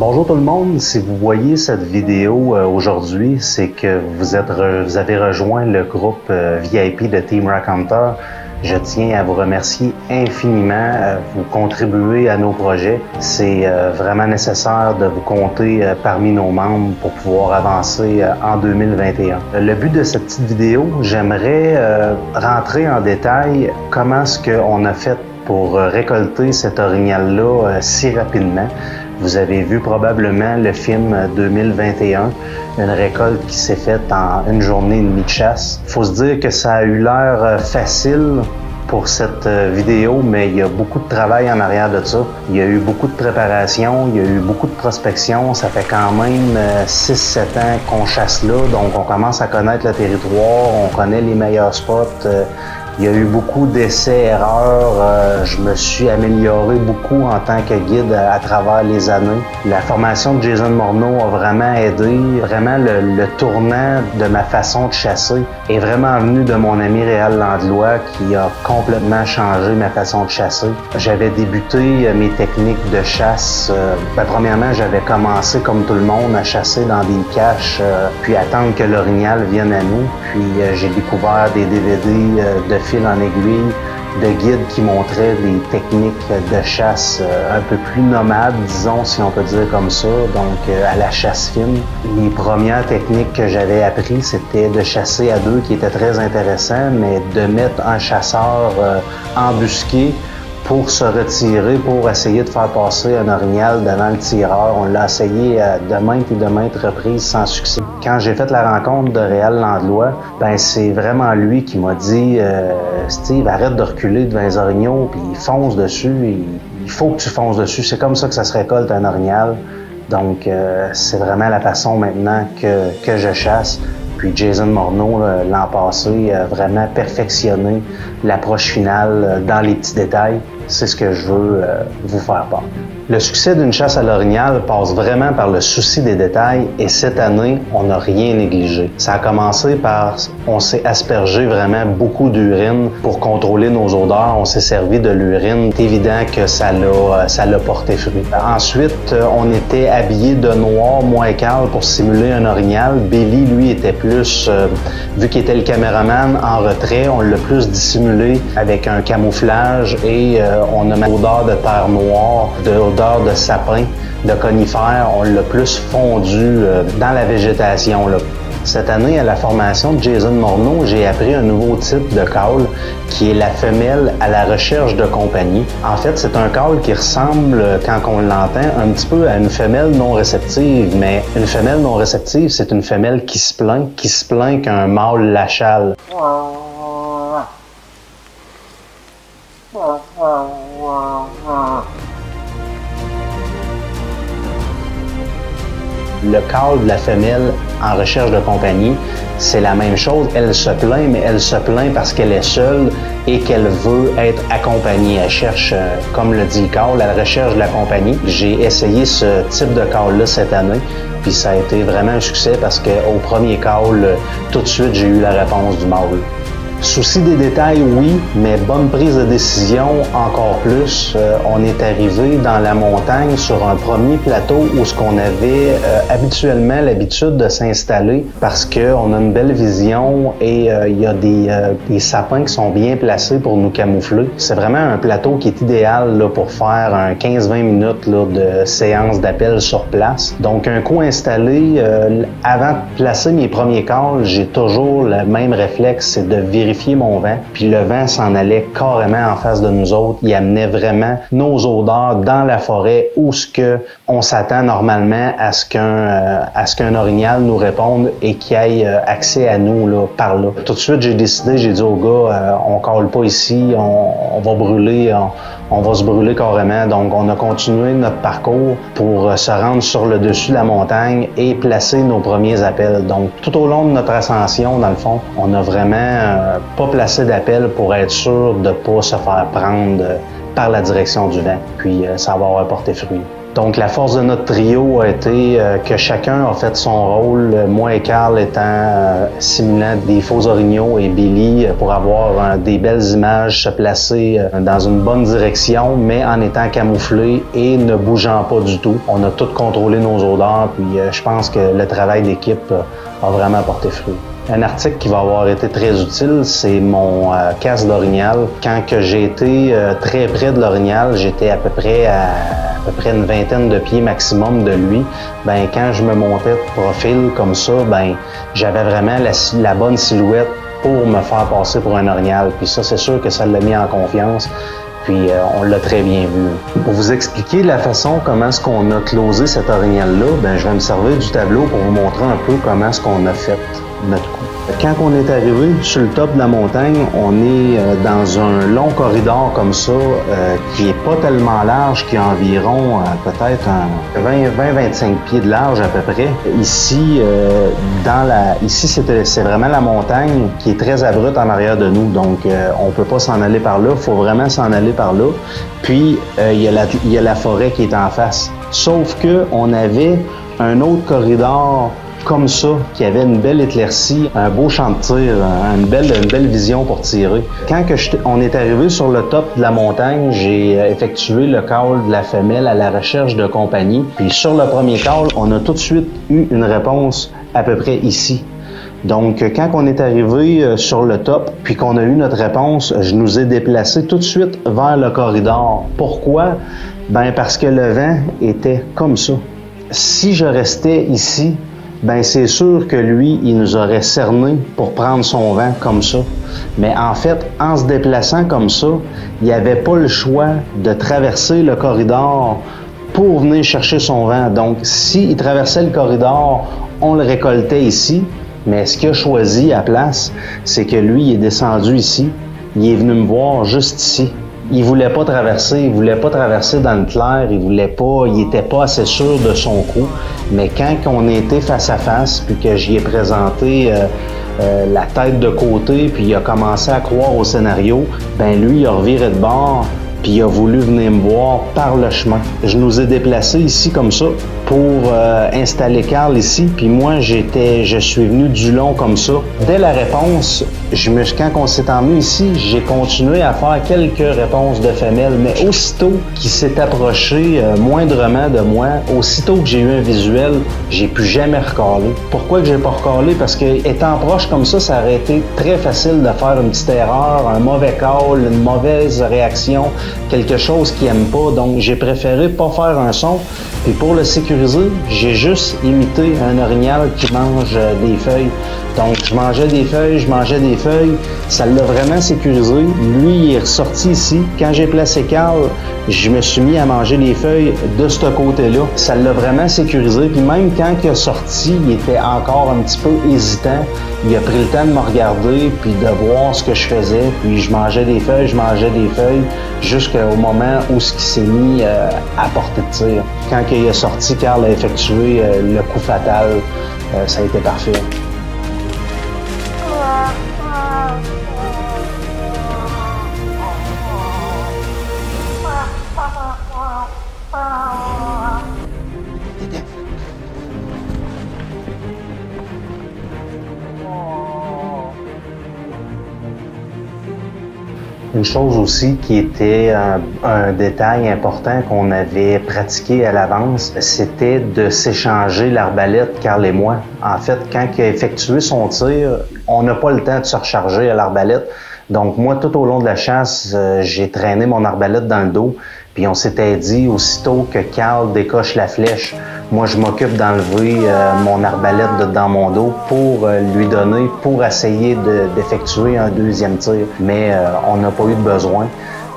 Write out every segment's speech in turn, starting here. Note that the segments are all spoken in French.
Bonjour tout le monde, si vous voyez cette vidéo aujourd'hui, c'est que vous avez rejoint le groupe VIP de Team Raconteur. Je tiens à vous remercier infiniment. Vous contribuez à nos projets. C'est vraiment nécessaire de vous compter parmi nos membres pour pouvoir avancer en 2021. Le but de cette petite vidéo, j'aimerais rentrer en détail comment est-ce qu'on a fait pour récolter cet orignal-là si rapidement. Vous avez vu probablement le film 2021, une récolte qui s'est faite en une journée et demie de chasse. Faut se dire que ça a eu l'air facile pour cette vidéo, mais il y a beaucoup de travail en arrière de ça. Il y a eu beaucoup de préparation, il y a eu beaucoup de prospection. Ça fait quand même 6-7 ans qu'on chasse là, donc on commence à connaître le territoire, on connaît les meilleurs spots. Il y a eu beaucoup d'essais-erreurs. Je me suis amélioré beaucoup en tant que guide à travers les années. La formation de Jason Morneau a vraiment aidé. Vraiment, le tournant de ma façon de chasser est vraiment venu de mon ami Réal Landlois qui a complètement changé ma façon de chasser. J'avais débuté mes techniques de chasse. Premièrement, j'avais commencé comme tout le monde à chasser dans des caches, puis attendre que l'orignal vienne à nous. Puis j'ai découvert des DVD de fil en aiguille, de guides qui montraient des techniques de chasse un peu plus nomades, disons, si on peut dire comme ça, donc à la chasse fine. Les premières techniques que j'avais apprises, c'était de chasser à deux, qui était très intéressant, mais de mettre un chasseur embusqué pour se retirer, pour essayer de faire passer un orignal devant le tireur. On l'a essayé de maintes et de maintes reprises sans succès. Quand j'ai fait la rencontre de Réal Landlois, c'est vraiment lui qui m'a dit Steve, arrête de reculer devant les orignaux, puis fonce dessus. Il faut que tu fonces dessus. C'est comme ça que ça se récolte un orignal. Donc, c'est vraiment la façon maintenant que je chasse. Puis Jason Morneau, l'an passé, a vraiment perfectionné l'approche finale dans les petits détails. C'est ce que je veux vous faire part. Le succès d'une chasse à l'orignal passe vraiment par le souci des détails et cette année, on n'a rien négligé. Ça a commencé par, on s'est aspergé vraiment beaucoup d'urine pour contrôler nos odeurs. On s'est servi de l'urine. C'est évident que ça l'a porté fruit. Ensuite, on était habillé de noir, moi et Carl, pour simuler un orignal. Billy, lui, était plus, vu qu'il était le caméraman, en retrait. On l'a plus dissimulé avec un camouflage et on a mis l'odeur de terre noire, d'odeur de sapin, de conifères. On l'a plus fondu dans la végétation, là. Cette année, à la formation de Jason Morneau, j'ai appris un nouveau type de call qui est la femelle à la recherche de compagnie. En fait, c'est un call qui ressemble, quand on l'entend, un petit peu à une femelle non réceptive, mais une femelle non réceptive, c'est une femelle qui se plaint qu'un mâle l'achale. Le call de la femelle en recherche de compagnie, c'est la même chose. Elle se plaint, mais elle se plaint parce qu'elle est seule et qu'elle veut être accompagnée. Elle cherche, comme le dit le call, elle recherche de la compagnie. J'ai essayé ce type de call-là cette année, puis ça a été vraiment un succès parce qu'au premier call, tout de suite, j'ai eu la réponse du mâle. Souci des détails, oui, mais bonne prise de décision, encore plus. On est arrivé dans la montagne sur un premier plateau où ce qu'on avait habituellement l'habitude de s'installer parce qu'on a une belle vision et il y a des sapins qui sont bien placés pour nous camoufler. C'est vraiment un plateau qui est idéal là, pour faire un 15-20 minutes là, de séance d'appel sur place. Donc un coup installé, avant de placer mes premiers calls, j'ai toujours le même réflexe, c'est de vérifier mon vent, puis le vent s'en allait carrément en face de nous autres. Il amenait vraiment nos odeurs dans la forêt où ce que on s'attend normalement à ce qu'un orignal nous réponde et qu'il ait accès à nous là, par là. Tout de suite, j'ai dit au gars, on cale pas ici, on va brûler, on va se brûler carrément. Donc, on a continué notre parcours pour se rendre sur le dessus de la montagne et placer nos premiers appels. Donc, tout au long de notre ascension, dans le fond, on a vraiment pas placé d'appel pour être sûr de pas se faire prendre par la direction du vent. Puis, ça va avoir porté fruit. Donc, la force de notre trio a été que chacun a fait son rôle. Moi et Carl étant simulant des faux orignaux et Billy pour avoir des belles images, se placer dans une bonne direction, mais en étant camouflé et ne bougeant pas du tout. On a tout contrôlé nos odeurs, puis je pense que le travail d'équipe a vraiment porté fruit. Un article qui va avoir été très utile, c'est mon casque d'orignal. Quand que j'ai été très près de l'orignal, j'étais à peu près une vingtaine de pieds maximum de lui. Ben quand je me montais de profil comme ça, ben j'avais vraiment la bonne silhouette pour me faire passer pour un orignal. Puis ça, c'est sûr que ça l'a mis en confiance. Puis on l'a très bien vu. Pour vous expliquer la façon comment est-ce qu'on a closé cet orignal-là, ben je vais me servir du tableau pour vous montrer un peu comment est-ce qu'on a fait notre coup. Quand on est arrivé sur le top de la montagne, on est dans un long corridor comme ça, qui est pas tellement large, qui a environ peut-être 20-25 pieds de large à peu près. Ici, c'est vraiment la montagne qui est très abrupte en arrière de nous, donc on peut pas s'en aller par là, il faut vraiment s'en aller par là. Puis il y a la forêt qui est en face. Sauf que on avait un autre corridor comme ça, qui avait une belle éclaircie, un beau champ de tir, une belle vision pour tirer. Quand on est arrivé sur le top de la montagne, j'ai effectué le call de la femelle à la recherche de compagnie. Puis sur le premier call, on a tout de suite eu une réponse à peu près ici. Donc, quand on est arrivé sur le top, puis qu'on a eu notre réponse, je nous ai déplacés tout de suite vers le corridor. Pourquoi? Ben parce que le vent était comme ça. Si je restais ici, ben c'est sûr que lui, il nous aurait cerné pour prendre son vent comme ça. Mais en fait, en se déplaçant comme ça, il n'avait pas le choix de traverser le corridor pour venir chercher son vent. Donc, s'il traversait le corridor, on le récoltait ici. Mais ce qu'il a choisi à place, c'est que lui, il est descendu ici. Il est venu me voir juste ici. Il voulait pas traverser dans le clair, il était pas assez sûr de son coup. Mais quand on était face à face, puis que j'y ai présenté la tête de côté, puis il a commencé à croire au scénario, ben lui, il a reviré de bord, puis il a voulu venir me voir par le chemin. Je nous ai déplacés ici comme ça pour installer Carl ici, puis moi, je suis venu du long comme ça. Dès la réponse, quand on s'est emmené ici, j'ai continué à faire quelques réponses de femelles, mais aussitôt qu'il s'est approché moindrement de moi, aussitôt que j'ai eu un visuel, j'ai plus jamais recalé. Pourquoi que j'ai pas recalé? Parce que étant proche comme ça aurait été très facile de faire une petite erreur, un mauvais call, une mauvaise réaction, quelque chose qu'il aime pas. Donc, j'ai préféré pas faire un son. Puis pour le sécuriser, j'ai juste imité un orignal qui mange des feuilles. Donc, je mangeais des feuilles. Ça l'a vraiment sécurisé. Lui, il est ressorti ici. Quand j'ai placé Carl, je me suis mis à manger les feuilles de ce côté-là. Ça l'a vraiment sécurisé. Puis même quand il est sorti, il était encore un petit peu hésitant. Il a pris le temps de me regarder puis de voir ce que je faisais. Puis je mangeais des feuilles, jusqu'au moment où ce qui s'est mis à portée de tir. Quand il est sorti, Carl a effectué le coup fatal. Ça a été parfait. Une chose aussi qui était un détail important qu'on avait pratiqué à l'avance, c'était de s'échanger l'arbalète, Carl et moi. En fait, quand il a effectué son tir, on n'a pas le temps de se recharger à l'arbalète. Donc moi, tout au long de la chasse, j'ai traîné mon arbalète dans le dos. Puis on s'était dit, aussitôt que Carl décoche la flèche, moi je m'occupe d'enlever mon arbalète dans mon dos pour lui donner, pour essayer d'effectuer un deuxième tir. Mais on n'a pas eu de besoin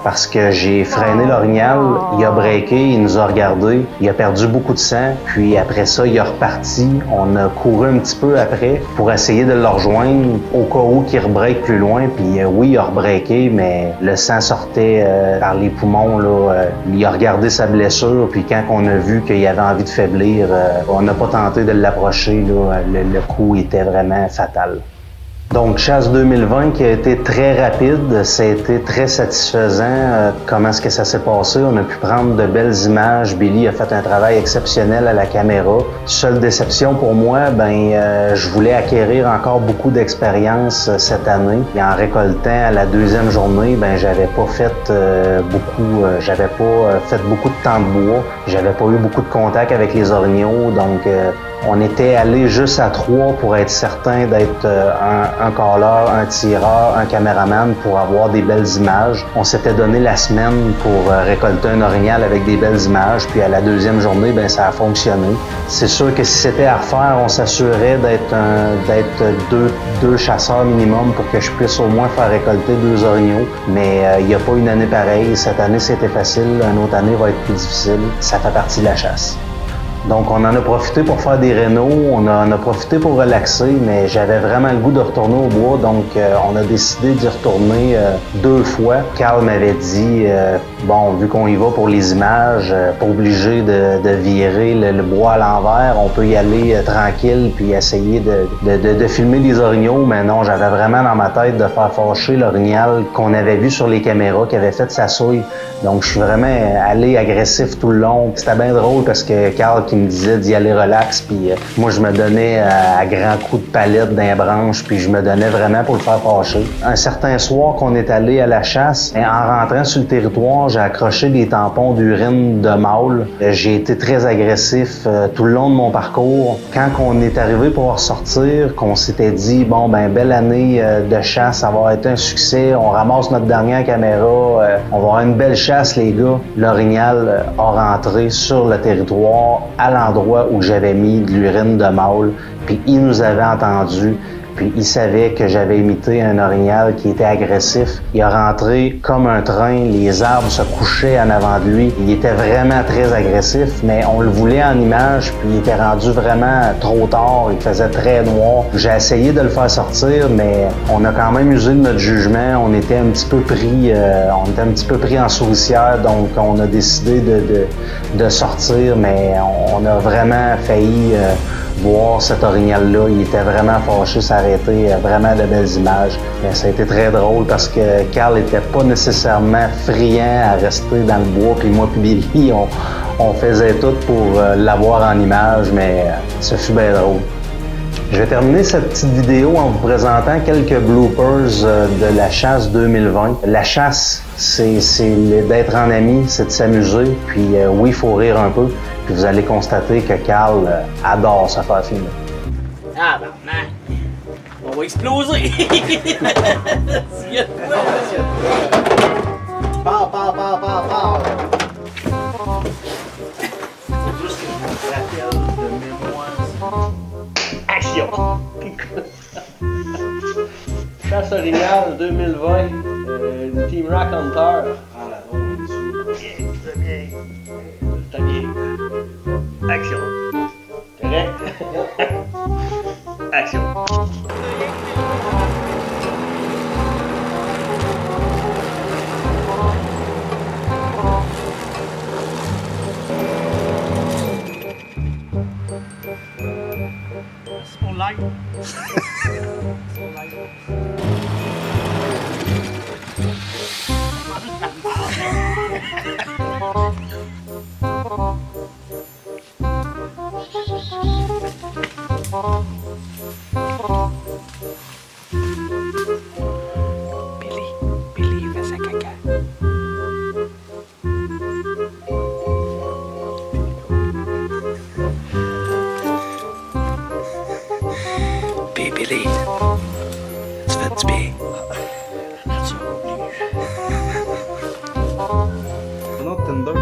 parce que j'ai freiné l'orignal, il a breaké, il nous a regardé, il a perdu beaucoup de sang, puis après ça, il est reparti. On a couru un petit peu après pour essayer de le rejoindre au cas où qu'il rebreak plus loin, puis oui, il a rebreaké, mais le sang sortait par les poumons, là. Il a regardé sa blessure, puis quand on a vu qu'il avait envie de faiblir, on n'a pas tenté de l'approcher, là. Le coup était vraiment fatal. Donc, chasse 2020 qui a été très rapide, ça a été très satisfaisant. Comment est-ce que ça s'est passé? On a pu prendre de belles images. Billy a fait un travail exceptionnel à la caméra. Seule déception pour moi, je voulais acquérir encore beaucoup d'expérience cette année. Et en récoltant à la deuxième journée, j'avais pas fait beaucoup de temps de bois. J'avais pas eu beaucoup de contact avec les orignaux, donc on était allé juste à 3 pour être certain d'être un calleur, un tireur, un caméraman pour avoir des belles images. On s'était donné la semaine pour récolter un orignal avec des belles images, puis à la deuxième journée, ça a fonctionné. C'est sûr que si c'était à refaire, on s'assurait d'être deux chasseurs minimum pour que je puisse au moins faire récolter 2 orignaux. Mais il n'y a pas une année pareille. Cette année, c'était facile. Une autre année va être plus difficile. Ça fait partie de la chasse. Donc, on en a profité pour faire des rénaux, on en a profité pour relaxer, mais j'avais vraiment le goût de retourner au bois, donc on a décidé d'y retourner 2 fois. Carl m'avait dit, vu qu'on y va pour les images, pas obligé de virer le bois à l'envers, on peut y aller tranquille puis essayer de filmer des orignaux, mais non, j'avais vraiment dans ma tête de faire fâcher l'orignal qu'on avait vu sur les caméras, qui avait fait sa souille. Donc, je suis vraiment allé agressif tout le long. C'était bien drôle parce que Carl qui me disait d'y aller relax, puis moi je me donnais à grands coups de palette dans les branches, puis je me donnais vraiment pour le faire fâcher. Un certain soir qu'on est allé à la chasse, en rentrant sur le territoire, j'ai accroché des tampons d'urine de mâle. J'ai été très agressif tout le long de mon parcours. Quand on est arrivé pour ressortir, qu'on s'était dit, belle année de chasse, ça va être un succès, on ramasse notre dernière caméra, on va avoir une belle chasse les gars. L'orignal a rentré sur le territoire à l'endroit où j'avais mis de l'urine de mâle, puis il nous avait entendus, puis il savait que j'avais imité un orignal qui était agressif. Il a rentré comme un train, les arbres se couchaient en avant de lui. Il était vraiment très agressif, mais on le voulait en image, puis il était rendu vraiment trop tard, il faisait très noir. J'ai essayé de le faire sortir, mais on a quand même usé de notre jugement. On était un petit peu pris en souricière, donc on a décidé de sortir, mais on a vraiment failli voir cet orignal-là. Il était vraiment fâché, ça aurait été vraiment de belles images. Mais ça a été très drôle parce que Carl n'était pas nécessairement friand à rester dans le bois, puis moi puis Billy, on faisait tout pour l'avoir en image, mais ça fut bien drôle. Je vais terminer cette petite vidéo en vous présentant quelques bloopers de la chasse 2020. La chasse, c'est d'être en ami, c'est de s'amuser, puis oui, il faut rire un peu. Puis vous allez constater que Carl adore se faire filmer. Ah ben, on va exploser! Pow, pow, pow, pow, pow! C'est juste que je me rappelle de mémoire. Action! Chasse orignale 2020 du Team Rock Hunter. Ah là, très bien. Très bien. Action. Correct? Action. C'est pour live. C'est pour live. Billy, il fait sa caca. Billy, tu fais du bien. Un autre Tinder.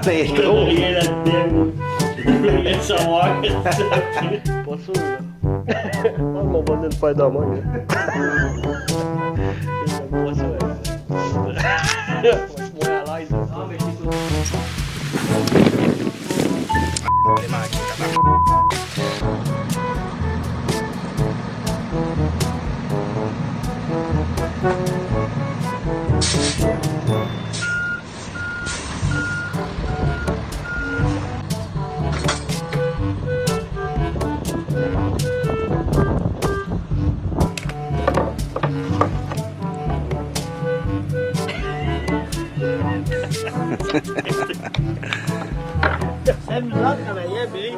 C'est trop. Rien là-dedans. Je veux rien savoir. Pas sûr, là. Je m'en vais le faire demain. J'aime pas ça. Je vais être moins à l'aise. Ah, mais c'est C'est amusant de travailler, Billy.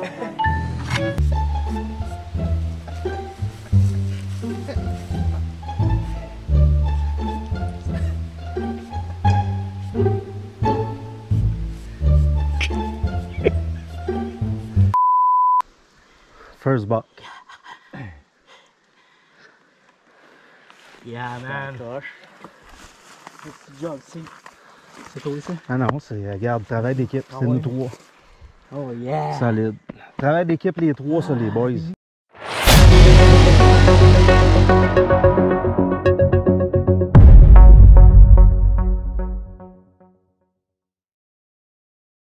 First buck. Yeah, man. Petit job, c'est quoi ça? Ah non, c'est, regarde, travail d'équipe, c'est nous trois. Oh yeah! Solide. Travail d'équipe, les trois, ça, les boys.